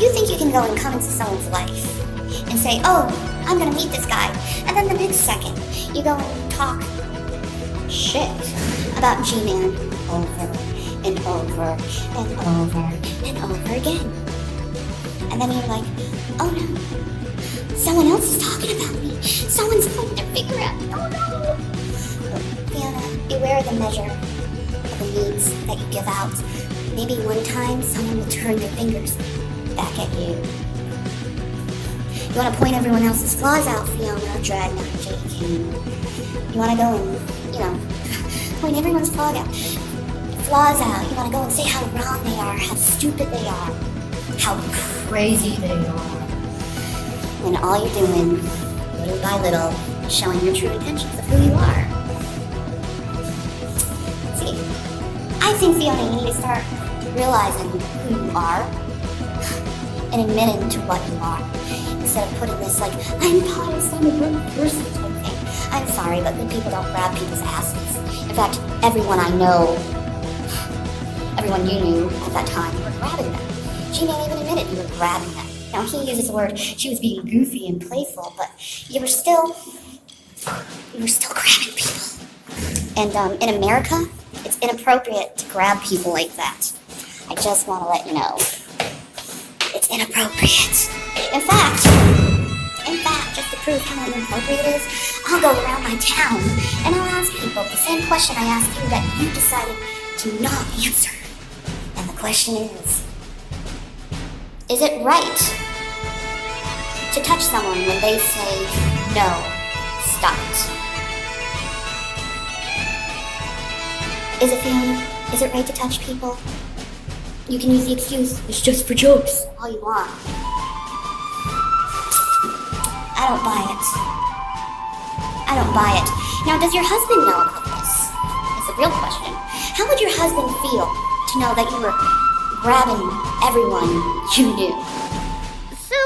you think you can go and come into someone's life and say, oh, I'm gonna meet this guy, and then the next second, you go and talk shit about G-Man over and over and over and over again. And then you're like, oh no, someone else is talking about me. Someone's pointing their finger at me. Oh no! Fiona, beware the measure of the needs that you give out. Maybe one time someone will turn their fingers back at you. You want to point everyone else's flaws out, Fiona, Dreadnought, JK. You want to go and, point everyone's flaws out. You want to go and say how wrong they are, how stupid they are, how crazy they are. When all you're doing, little by little, is showing your true intentions of who you are. See, I think, Fiona, you need to start realizing who you are and admitting to what you are. Instead of putting this, like, I'm pious, I'm a good person type thing. I'm sorry, but good people don't grab people's asses. In fact, everyone I know, everyone you knew at that time, you were grabbing them. G-Man even admitted you were grabbing them. Now, he uses the word, she was being goofy and playful, but you were still grabbing people. And in America, it's inappropriate to grab people like that. I just want to let you know. It's inappropriate. In fact, just to prove how inappropriate it is, I'll go around my town and I'll ask people the same question I asked you that you decided to not answer. And the question is it right to touch someone when they say, no, stop it? Is it, Fiona? Is it right to touch people? You can use the excuse, it's just for jokes, all you want. I don't buy it. Now, does your husband know about this? It's a real question. How would your husband feel to know that you were grabbing everyone you knew? So,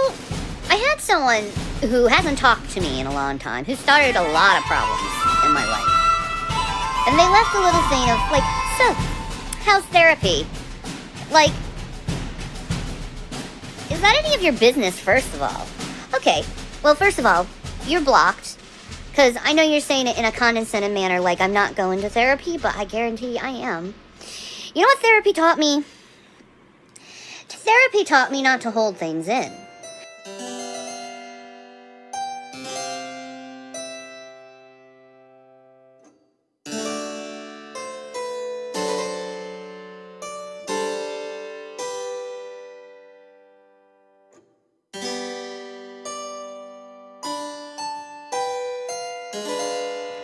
I had someone who hasn't talked to me in a long time, who started a lot of problems in my life. And they left a little thing of, like, so, how's therapy? Like, is that any of your business, first of all? Okay, well, first of all, you're blocked. Because I know you're saying it in a condescending manner, like I'm not going to therapy, but I guarantee I am. You know what therapy taught me? Therapy taught me not to hold things in.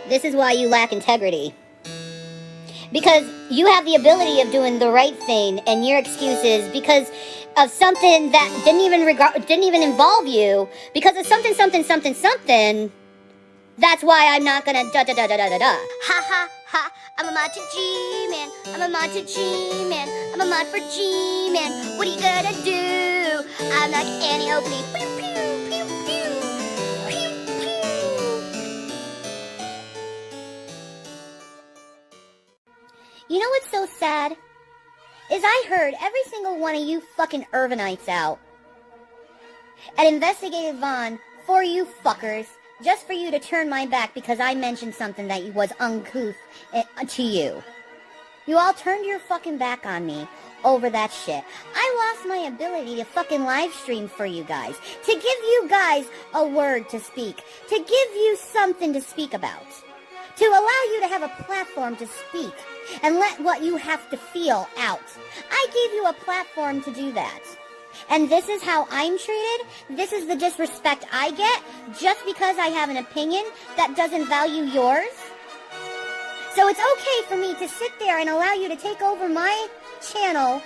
This is why you lack integrity. Because you have the ability of doing the right thing, and your excuse is because of something that didn't even involve you, because of something. That's why I'm not gonna da-da-da-da-da-da-da. Ha ha ha, I'm a mod to G-Man, I'm a mod to G-Man, I'm a mod for G-Man, what are you gonna do? I'm like Annie Oakley, pew pew, pew pew, pew pew. You know what's so sad? Is I heard every single one of you fucking Irvinites out and investigated Vaughn for you fuckers, just for you to turn my back because I mentioned something that was uncouth to you. You all turned your fucking back on me over that shit. I lost my ability to fucking live stream for you guys, to give you guys a word to speak, to give you something to speak about, to allow you to have a platform to speak and let what you have to feel out. I gave you a platform to do that. And this is how I'm treated. This is the disrespect I get just because I have an opinion that doesn't value yours. So it's okay for me to sit there and allow you to take over my channel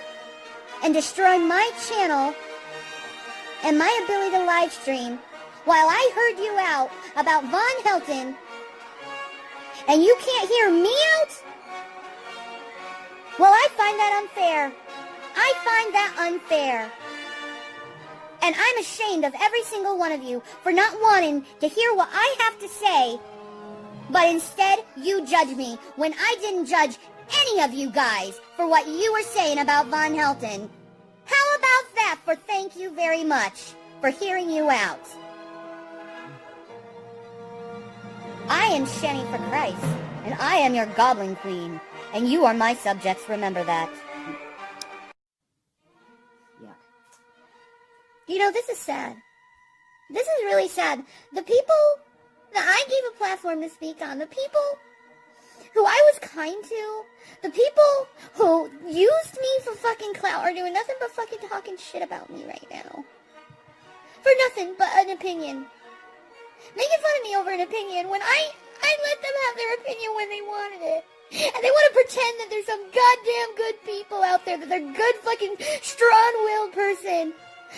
and destroy my channel and my ability to live stream while I heard you out about Von Helton and you can't hear me out? Well, I find that unfair. I find that unfair. And I'm ashamed of every single one of you for not wanting to hear what I have to say, but instead you judge me when I didn't judge any of you guys for what you were saying about Von Helton. How about that for thank you very much for hearing you out? I am Shanny for Christ, and I am your Goblin Queen, and you are my subjects, remember that. You know, this is sad. This is really sad. The people that I gave a platform to speak on, the people who I was kind to, the people who used me for fucking clout are doing nothing but fucking talking shit about me right now. For nothing but an opinion. Making fun of me over an opinion when I let them have their opinion when they wanted it. And they want to pretend that there's some goddamn good people out there, that they're good fucking strong-willed person.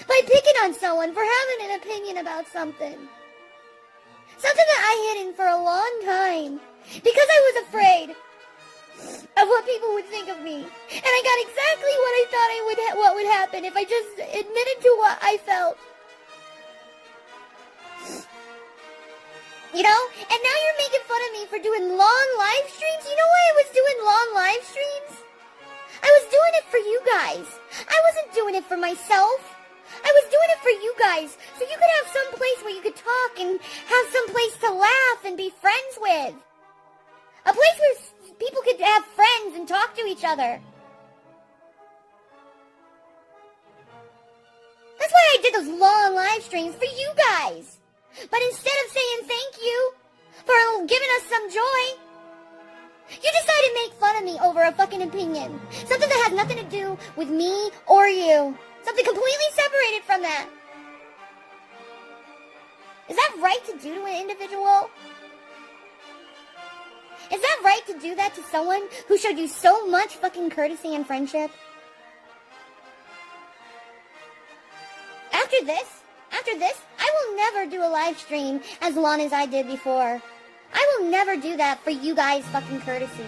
By picking on someone for having an opinion about something. Something that I hid in for a long time. Because I was afraid of what people would think of me. And I got exactly what I thought what would happen if I just admitted to what I felt. You know? And now you're making fun of me for doing long live streams? You know why I was doing long live streams? I was doing it for you guys. I wasn't doing it for myself. I was doing it for you guys, so you could have some place where you could talk and have some place to laugh and be friends with. A place where people could have friends and talk to each other. That's why I did those long live streams for you guys. But instead of saying thank you for giving us some joy, you decided to make fun of me over a fucking opinion. Something that has nothing to do with me or you. Something completely separated from that. Is that right to do to an individual? Is that right to do that to someone who showed you so much fucking courtesy and friendship? After this, I will never do a live stream as long as I did before. I will never do that for you guys' fucking courtesy.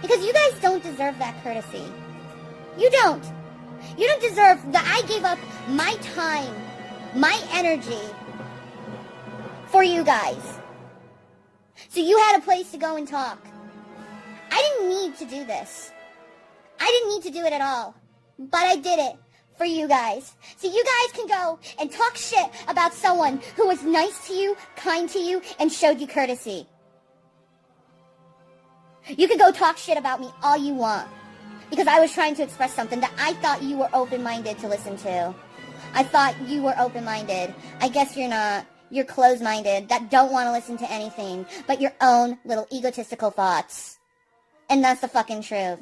Because you guys don't deserve that courtesy. You don't. You don't deserve that I gave up my time, my energy for you guys. So you had a place to go and talk. I didn't need to do this. I didn't need to do it at all. But I did it for you guys. So you guys can go and talk shit about someone who was nice to you, kind to you, and showed you courtesy. You can go talk shit about me all you want. Because I was trying to express something that I thought you were open-minded to listen to. I thought you were open-minded. I guess you're not. You're closed-minded that don't want to listen to anything but your own little egotistical thoughts. And that's the fucking truth.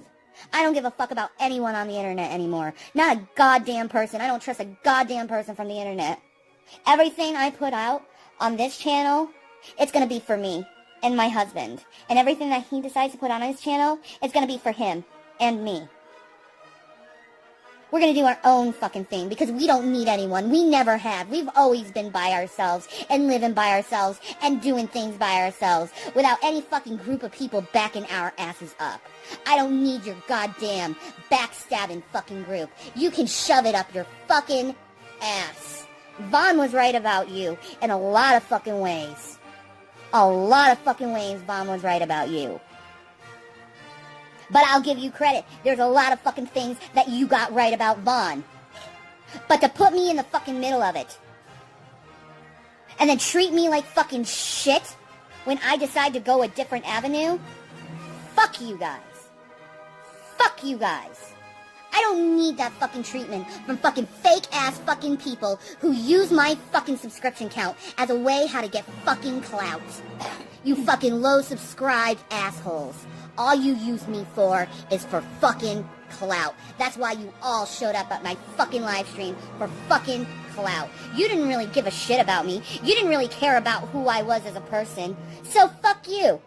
I don't give a fuck about anyone on the internet anymore. Not a goddamn person. I don't trust a goddamn person from the internet. Everything I put out on this channel, it's gonna be for me and my husband. And everything that he decides to put on his channel, it's gonna be for him and me. We're gonna do our own fucking thing because we don't need anyone. We never have. We've always been by ourselves and living by ourselves and doing things by ourselves without any fucking group of people backing our asses up. I don't need your goddamn backstabbing fucking group. You can shove it up your fucking ass. Vaughn was right about you in a lot of fucking ways. A lot of fucking ways Vaughn was right about you. But I'll give you credit. There's a lot of fucking things that you got right about Vaughn. But to put me in the fucking middle of it and then treat me like fucking shit when I decide to go a different avenue, fuck you guys. Fuck you guys. I don't need that fucking treatment from fucking fake-ass fucking people who use my fucking subscription count as a way how to get fucking clout. You fucking low-subscribed assholes. All you use me for is for fucking clout. That's why you all showed up at my fucking live stream, for fucking clout. You didn't really give a shit about me. You didn't really care about who I was as a person. So fuck you.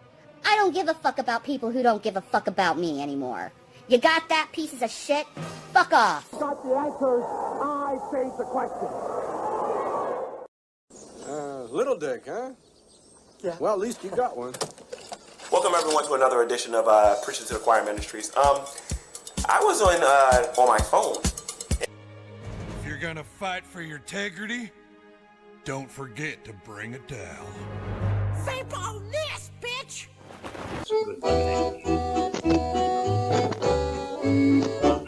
I don't give a fuck about people who don't give a fuck about me anymore. You got that, pieces of shit? Fuck off. Got the answers. I face the question. Little dick, huh? Yeah. Well, at least you got one. Welcome everyone to another edition of Preaching to the Choir Ministries. I was on my phone. If you're gonna fight for your integrity, don't forget to bring it down. Vape on this, bitch!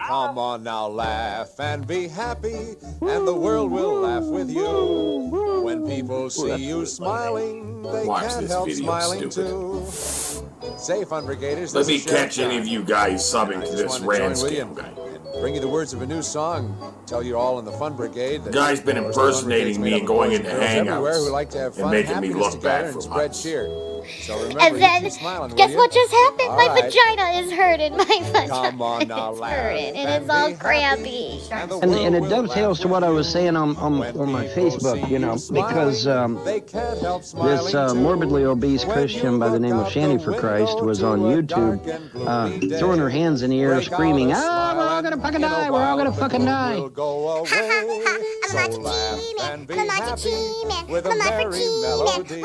Come on now, laugh and be happy, and the world will laugh with you. When people see you smiling, they can't help smiling too. Say, Fun Brigaders, let me catch any of you guys subbing to this Ranscam guy. Bring you the words of a new song. Tell you all in the Fun Brigade. The guy's been impersonating me and going into hangouts who like to have fun, and making me look bad for spread cheer. So remember, And then, smiling, guess what just happened? All My right. vagina is hurting. My vagina Come on now, is laugh hurting. And it's all crampy. And it dovetails to what I was saying on my Facebook, you know, because this morbidly obese Christian by the name of Shanny for Christ was on YouTube throwing her hands in the air screaming, "Ah, we're all gonna fucking die, we're all gonna fucking die." What are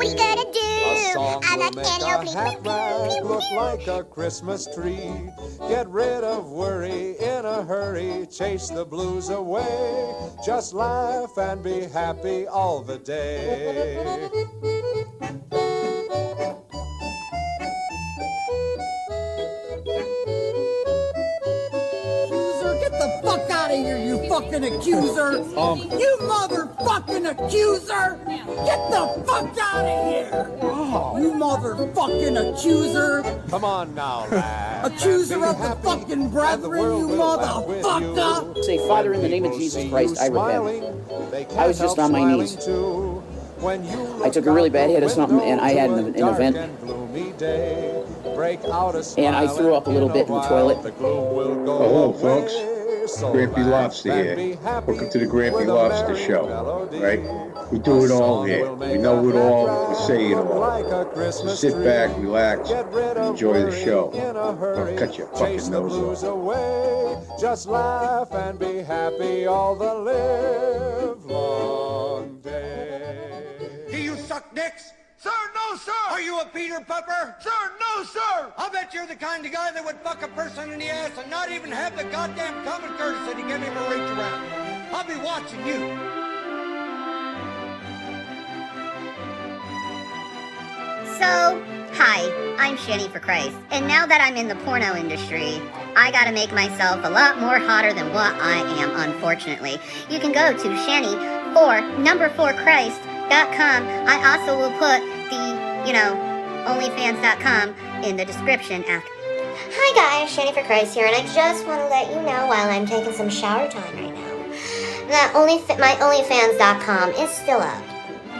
you gonna do? I'm not make a hat rack look like a Christmas tree. Get rid of worry in a hurry, chase the blues away. Just laugh and be happy all the day. Get the fuck out of here, you fucking accuser! You motherfucking accuser! Get the fuck out of here! You motherfucking accuser! Come on now, lad. Accuser of the fucking brethren, you motherfucker! Say, Father, in the name of Jesus Christ, I repent. I was just on my knees. I took a really bad hit of something, and I had an event. And I threw up a little bit in the toilet. Hello, folks. Grampy Lobster here. Welcome to the Grampy Lobster Show. Right? We do it all here. We know it all. We say it all. So sit back, relax, and enjoy the show. I'll cut your fucking nose off. Just laugh and be happy all the live long day. Do you suck dicks? Sir, no, sir! Are you a Peter Pupper? Sir, no, sir! I'll bet you're the kind of guy that would fuck a person in the ass and not even have the goddamn common courtesy to give him a reach around. I'll be watching you. So, hi, I'm Shanny for Christ, and now that I'm in the porno industry, I gotta make myself a lot more hotter than what I am, unfortunately. You can go to Shanny4Christ.com. I also will put the, OnlyFans.com in the description after. Hi guys, Shanny for Christ here, and I just want to let you know while I'm taking some shower time right now, that my OnlyFans.com is still up.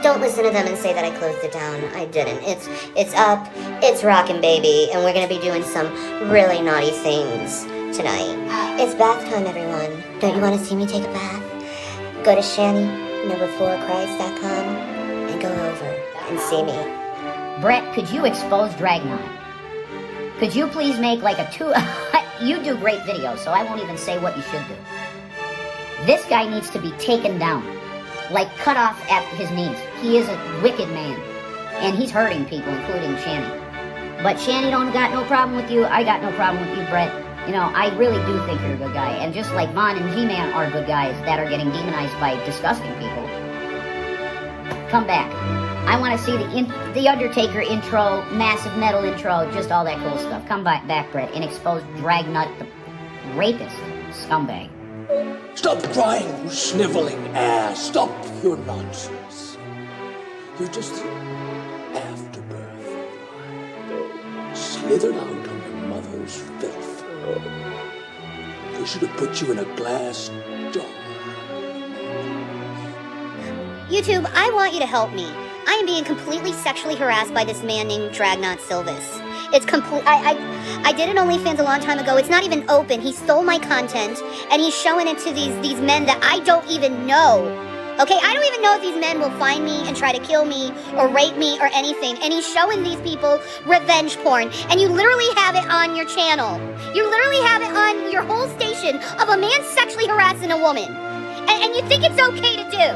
Don't listen to them and say that I closed it down. I didn't. It's up, it's rockin' baby, and we're gonna be doing some really naughty things tonight. It's bath time, everyone. Don't you want to see me take a bath? Go to Shanny4Christ.com and go over and see me. Brett, could you expose Dragnon? Could you please make like a you do great videos, so I won't even say what you should do. This guy needs to be taken down. Like cut off at his knees. He is a wicked man. And he's hurting people, including Shanny. But Shanny don't got no problem with you. I got no problem with you, Brett. I really do think you're a good guy. And just like Vaughn and He-Man are good guys that are getting demonized by disgusting people. Come back. I want to see the Undertaker intro, massive metal intro, just all that cool stuff. Come back, Brett, and expose Dragnut, the rapist scumbag. Stop crying, you sniveling ass. Stop your nonsense. You're just the afterbirth. Slithered out on your mother's filth. They should have put you in a glass jar. YouTube, I want you to help me. I am being completely sexually harassed by this man named Dragnot Silvis. It's complete. I did an OnlyFans a long time ago. It's not even open. He stole my content and he's showing it to these men that I don't even know. Okay, I don't even know if these men will find me and try to kill me or rape me or anything. And he's showing these people revenge porn. And you literally have it on your channel. You literally have it on your whole station of a man sexually harassing a woman. And you think it's okay to do.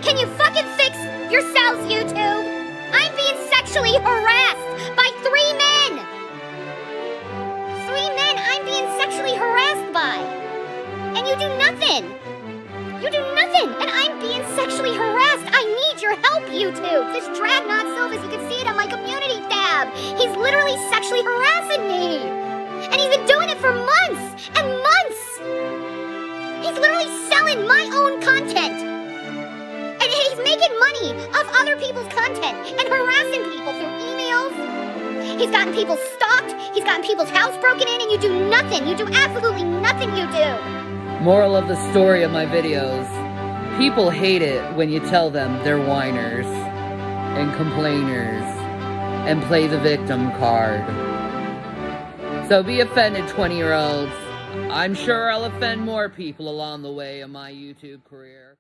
Can you fucking fix yourselves, YouTube? I'm being sexually harassed by 3 men. 3 men I'm being sexually harassed by. And you do nothing. You do nothing, and I'm being sexually harassed. I need your help, YouTube. This Dragnot Silvis, you can see it on my community tab. He's literally sexually harassing me. And he's been doing it for months and months. He's literally selling my own content. And he's making money off other people's content and harassing people through emails. He's gotten people stalked. He's gotten people's house broken in, and you do nothing. You do absolutely nothing, you do. Moral of the story of my videos, people hate it when you tell them they're whiners and complainers and play the victim card. So be offended, 20-year-olds. I'm sure I'll offend more people along the way of my YouTube career.